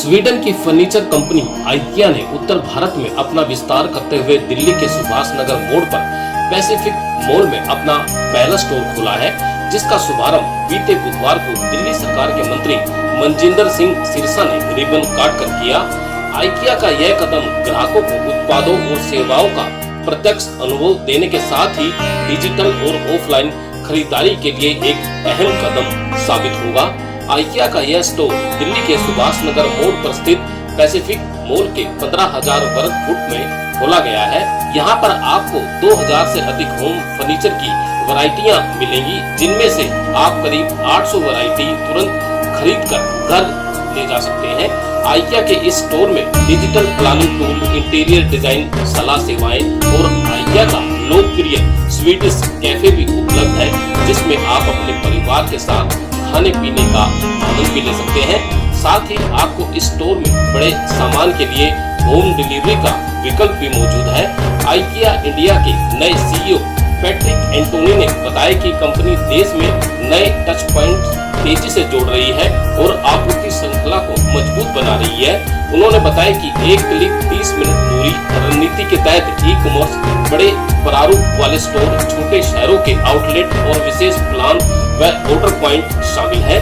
Sweden की furniture company IKEA ने उत्तर भारत में अपना विस्तार करते हुए दिल्ली के सुभाष नगर मोड़ पर पैसिफिक मॉल में अपना पहला स्टोर खोला है, जिसका शुभारंभ बीते बुधवार को दिल्ली सरकार के मंत्री मनजिंदर सिंह सिरसा ने रिबन काट कर किया। आइकिया का यह कदम ग्राहकों को उत्पादों और सेवाओं का प्रत्यक्ष अनुभव देने के साथ ही डिजिटल और ऑफलाइन खरीदारी के लिए एक अहम कदम साबित होगा। आइकिया का यह स्टोर दिल्ली के सुभाष नगर मोड़ पर स्थित पैसिफिक मॉल के 15,000 वर्ग फुट में खोला गया है। यहाँ पर आपको 2,000 से अधिक होम फर्नीचर की वैरायटियाँ मिलेंगी, जिनमें से आप करीब 800 वैरायटी तुरंत खरीद कर घर ले जा सकते हैं। आइकिया के इस स्टोर में digital planning tool, interior design सलाह सेवाएं और आइकिया का लोकप्रिय स्वीडिश कैफे भी उपलब्ध है, जिसमें आप अपने परिवार के साथ खाने पीने का आनंद भी ले सकते हैं। साथ ही आपको इस स्टोर में बड़े सामान के लिए होम डिलीवरी का विकल्प भी मौजूद है। आइकिया इंडिया के नए सीईओ पैट्रिक एंटोनी ने बताया कि कंपनी देश में नए टच पॉइंट तेजी से जोड़ रही है और आपूर्ति श्रृंखला को मजबूत बना रही है। उन्होंने बताया कि 1 क्लिक 30 मिनट दूरी रणनीति के तहत ई कॉमर्स, बड़े प्रारूप वाले स्टोर, छोटे शहरों के आउटलेट और विशेष प्लान व ऑर्डर पॉइंट शामिल है।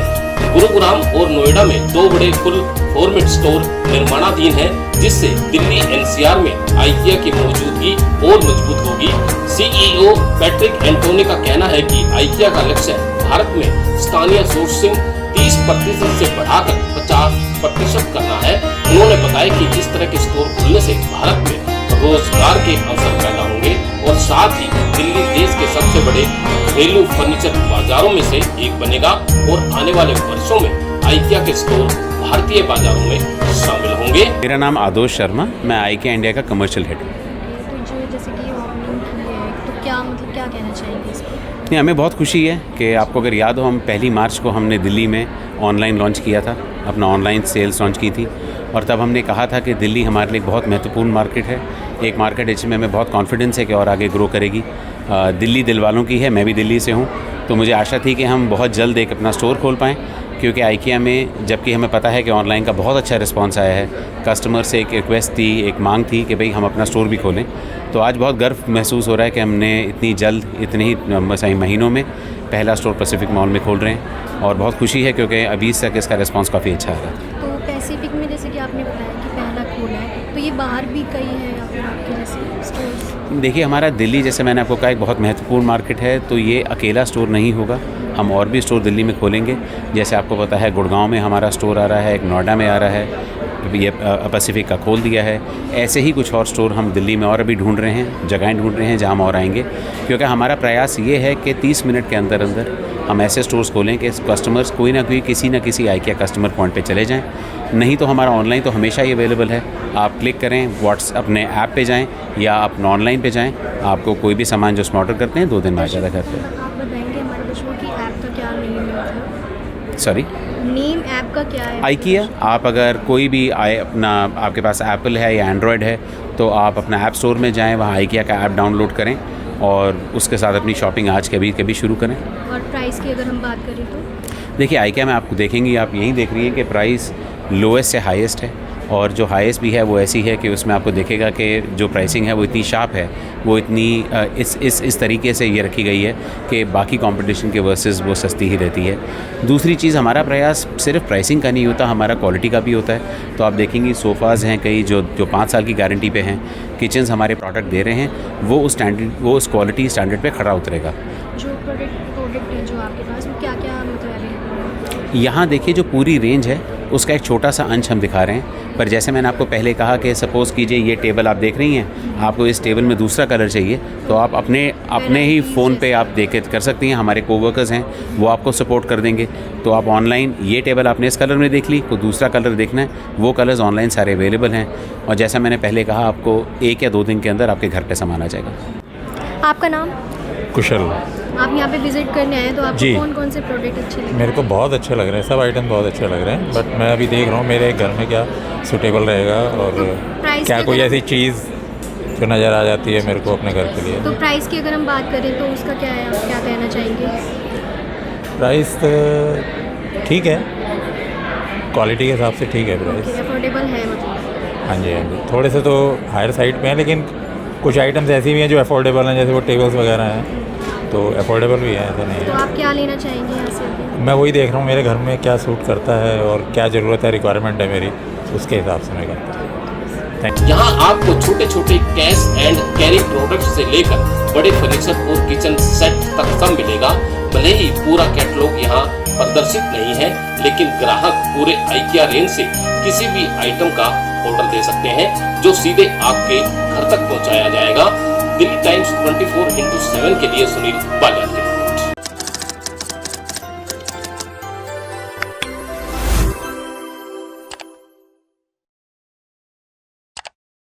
गुरुग्राम और नोएडा में 2 बड़े फुल फॉर्मेट स्टोर निर्माणाधीन है, जिससे दिल्ली एनसीआर में आइकिया की मौजूदगी और मजबूत होगी। सीईओ पैट्रिक एंटोनी का कहना है कि आइकिया का लक्ष्य भारत में स्थानीय सोर्सिंग 30% से बढ़ाकर 50% करना है। उन्होंने बताया कि इस तरह के स्टोर खुलने से भारत में रोजगार के अवसर पैदा होंगे और साथ ही दिल्ली देश के सबसे बड़े घरेलू फर्नीचर बाजारों में से एक बनेगा और आने वाले वर्षों में आइकिया के स्टोर भारतीय बाजारों में शामिल होंगे। मेरा नाम आदोश शर्मा, मैं आइकिया इंडिया का कमर्शियल हेड हूँ। तो जो जैसे कि ओपनिंग की है, तो क्या कहना चाहेंगे इस पर? नहीं, हमें बहुत खुशी है कि आपको अगर याद हो, हम 1 मार्च को हमने दिल्ली में ऑनलाइन लॉन्च किया था, अपना ऑनलाइन सेल्स लॉन्च की थी और तब हमने कहा था कि दिल्ली हमारे लिए बहुत महत्वपूर्ण मार्केट है, एक मार्केट है जिसमें हमें बहुत कॉन्फिडेंस है कि और आगे ग्रो करेगी। दिल्ली दिल वालों की है, मैं भी दिल्ली से हूँ, तो मुझे आशा थी कि हम बहुत जल्द एक अपना स्टोर खोल पाएँ, क्योंकि आइकिया में जबकि हमें पता है कि ऑनलाइन का बहुत अच्छा रिस्पांस आया है, कस्टमर से एक रिक्वेस्ट थी, एक मांग थी कि भाई हम अपना स्टोर भी खोलें। तो आज बहुत गर्व महसूस हो रहा है कि हमने इतनी जल्द, इतने ही सही महीनों में पहला स्टोर पैसिफिक मॉल में खोल रहे हैं और बहुत खुशी है क्योंकि अभी तक इसका रिस्पांस काफ़ी अच्छा आ रहा है। तो पैसिफिक में जैसे कि आपने बताया कि पहला खोला है, तो ये बाहर भी कई है या फिर आपके जैसे स्टोर? देखिए, हमारा दिल्ली, जैसे मैंने आपको कहा, एक बहुत महत्वपूर्ण मार्केट है, तो ये अकेला स्टोर नहीं होगा, हम और भी स्टोर दिल्ली में खोलेंगे। जैसे आपको पता है गुड़गांव में हमारा स्टोर आ रहा है, एक नोएडा में आ रहा है, ये पैसिफिक का खोल दिया है। ऐसे ही कुछ और स्टोर हम दिल्ली में और अभी ढूंढ रहे हैं, जगहें ढूंढ रहे हैं जहां हम और आएंगे, क्योंकि हमारा प्रयास ये है कि 30 मिनट के अंदर अंदर हम ऐसे स्टोर्स खोलें कि कस्टमर्स कोई ना कोई किसी न किसी आइकिया कस्टमर पॉइंट पे चले जाएं। नहीं तो हमारा ऑनलाइन तो हमेशा ही अवेलेबल है, आप क्लिक करें, व्हाट्सएप अपने ऐप पे जाएं या आप ऑनलाइन पे जाएं, आपको कोई भी सामान जो ऑर्डर करते हैं 2 दिन में आ जाता है घर पे। आप बताएंगे हमारे दर्शकों की ऐप का क्या नेम है? सॉरी, नेम ऐप का क्या है? आइकिया। आप अगर कोई भी आपके पास एप्पल है या एंड्रॉयड है तो आप अपना ऐप स्टोर में जाएं, वहाँ आइकिया का ऐप डाउनलोड करें और उसके साथ अपनी शॉपिंग आज कभी शुरू करें। और प्राइस की अगर हम बात करें तो देखिए, आइकिया में आपको देखेंगी, आप यहीं देख रही हैं कि प्राइस लोएस्ट से हाईएस्ट है और जो हाईएस्ट भी है वो ऐसी है कि उसमें आपको देखेगा कि जो प्राइसिंग है वो इतनी शार्प है, वो इतनी इस तरीके से ये रखी गई है कि बाकी कंपटीशन के वर्सेस वो सस्ती ही रहती है। दूसरी चीज़, हमारा प्रयास सिर्फ प्राइसिंग का नहीं होता, हमारा क्वालिटी का भी होता है। तो आप देखेंगी सोफ़ाज़ हैं कई जो 5 साल की गारंटी पे हैं, किचन्स हमारे प्रोडक्ट दे रहे हैं, वो उस क्वालिटी स्टैंडर्ड पे खरा उतरेगा। जो प्रोडक्ट है जो आपके पास, वो क्या मतलब है? यहाँ देखिए, जो पूरी रेंज है उसका एक छोटा सा अंश हम दिखा रहे हैं, पर जैसे मैंने आपको पहले कहा कि सपोज़ कीजिए ये टेबल आप देख रही हैं, आपको इस टेबल में दूसरा कलर चाहिए तो आप अपने ही फ़ोन पे आप देख कर सकती हैं। हमारे कोवर्कर्स हैं, वो आपको सपोर्ट कर देंगे। तो आप ऑनलाइन ये टेबल आपने इस कलर में देख ली, कोई दूसरा कलर देखना है, वो कलर्स ऑनलाइन सारे अवेलेबल हैं और जैसा मैंने पहले कहा, आपको 1 या 2 दिन के अंदर आपके घर पर सामान आ जाएगा। आपका नाम? कुशल। आप यहाँ पे विजिट करने आए, तो आपको कौन कौन से प्रोडक्ट अच्छे लगे? मेरे को बहुत अच्छे लग रहे हैं, सब आइटम बहुत अच्छे लग रहे हैं, बट मैं अभी देख रहा हूँ मेरे घर में क्या सूटेबल रहेगा और क्या कोई ऐसी चीज़ जो नज़र आ जाती है मेरे को अपने घर के लिए। तो प्राइस की अगर हम बात करें तो उसका क्या है, आप क्या कहना चाहेंगे? प्राइस ठीक है, क्वालिटी के हिसाब से ठीक है प्राइस। अफोर्डेबल है मतलब। हाँ जी, हाँ जी, थोड़े से तो हायर साइड पे हैं, लेकिन कुछ आइटम्स ऐसी भी हैं जो अफोर्डेबल हैं, जैसे वो टेबल्स वगैरह हैं तो अफोर्डेबल भी है, ऐसा नहीं तो है। आप क्या लेना चाहेंगे यहाँ से अभी? मैं वही देख रहा हूँ मेरे घर में क्या सूट करता है और क्या ज़रूरत है, रिक्वायरमेंट है मेरी, उसके हिसाब से मैं करता हूँ। Thank you. यहाँ आपको छोटे छोटे कैश एंड कैरी प्रोडक्ट से लेकर बड़े फर्नीचर और किचन सेट तक सब मिलेगा। भले ही पूरा कैटलॉग यहाँ प्रदर्शित नहीं है, लेकिन ग्राहक पूरे IKEA रेंज से किसी भी आइटम का ऑर्डर दे सकते हैं जो सीधे आपके घर तक पहुँचाया जाएगा। दिल्ली टाइम्स 24/7 के लिए सुनील बालिया।